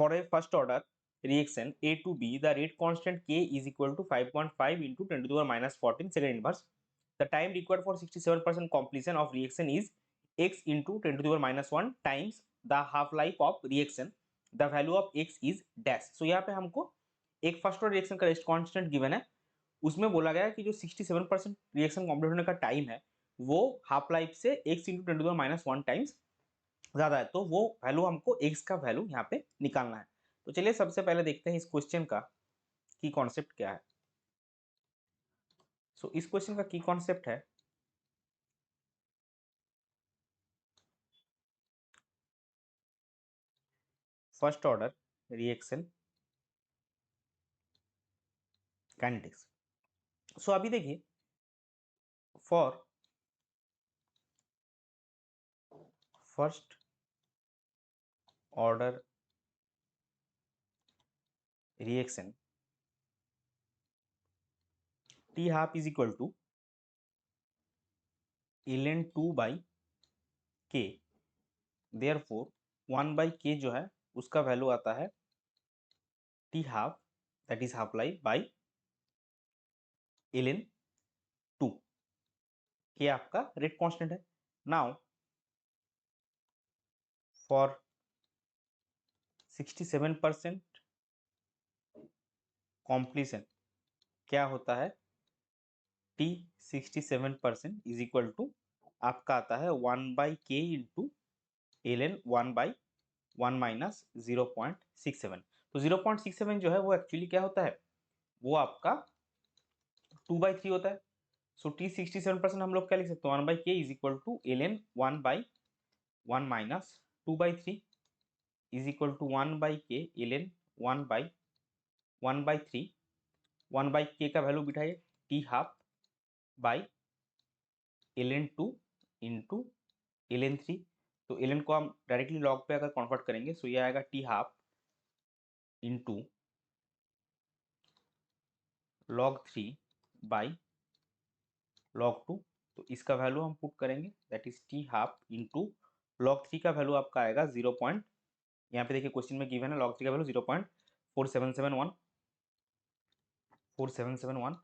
For a first order reaction A to B, the rate constant K is equal to 5.5 into 10 to the power minus 14 second inverse. The time required for 67% completion of reaction is x into 10 to the power minus 1 times the half life of reaction. The value of x is dash. So यहाँ पे हमको एक first order reaction का rest constant given है, उसमें बोला गया है कि जो 67% रिएक्शन कंप्लीट होने का टाइम है वो हाफ लाइफ से x into 10 to the power minus 1 times ज्यादा है, तो वो वैल्यू हमको x का वैल्यू यहाँ पे निकालना है। तो चलिए सबसे पहले देखते हैं इस क्वेश्चन का की कॉन्सेप्ट क्या है। सो इस क्वेश्चन का की कॉन्सेप्ट है first order reaction kinetics. So अभी देखिए, for first order reaction t half is equal to ln 2 by k, therefore 1 by k जो है उसका वैल्यू आता है t half, that is half life by ln 2। K आपका rate constant है। Now for 67% completion क्या होता है, टी 67% इज इक्वल टू आपका आता है 1 बाई के इंटू ln 1 बाई 1 माइनस 0.67। तो 0.67 जो है वो एक्चुअली क्या होता है, वो आपका 2/3 होता है। सो टी 67% हम लोग क्या लिख सकते हैं, 1 by k is equal to ln 1 by 1 minus 2/3 is equal to 1 by k ln 1 by 1/3। 1 by k का वैल्यू बिठाइए t half by ln 2 into ln 3। तो ln को हम डायरेक्टली लॉग पे अगर कन्वर्ट करेंगे सो ये आएगा T half into log 3 by log 2। तो इसका वैल्यू हम पुट करेंगे, that is T half into log 3 का वैल्यू आपका आएगा 0. यहाँ पे देखिए क्वेश्चन में गिवन है log 3 का वैल्यू 0.4771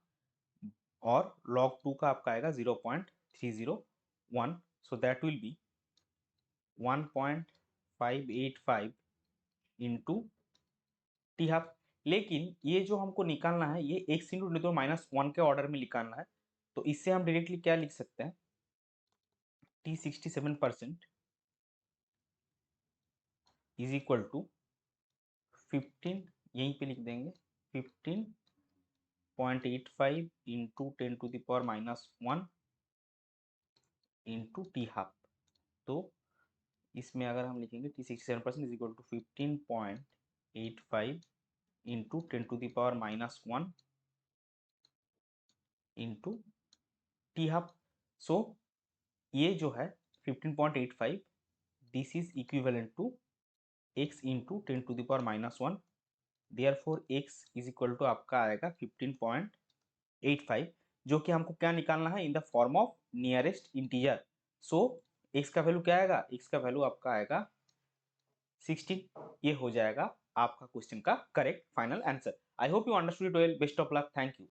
और log 2 का आपका आएगा 0.301। So that will be 1.585 into t half. लेकिन ये जो हमको निकालना है ये x into ten to minus 1 के ऑर्डर में निकालना है, तो इससे हम डायरेक्टली क्या लिख सकते हैं, टी 67% इज इक्वल टू 15, यहीं पे लिख देंगे 15.85 into 10 to the power minus 1 into t half. तो इसमें अगर हम लिखेंगे t 67% is equal to 15.85 into 10 to the power minus 1 into t half. So ये जो है 15.85 this is equivalent to x into 10 to the power minus 1, therefore x is equal to आपका आएगा 15.85, जो कि हमको क्या निकालना है in the form of nearest integer. So x का वैल्यू क्या आएगा, x का वैल्यू आपका आएगा 16। ये हो जाएगा आपका क्वेश्चन का correct final answer. I hope you understood it well. Best of luck, thank you.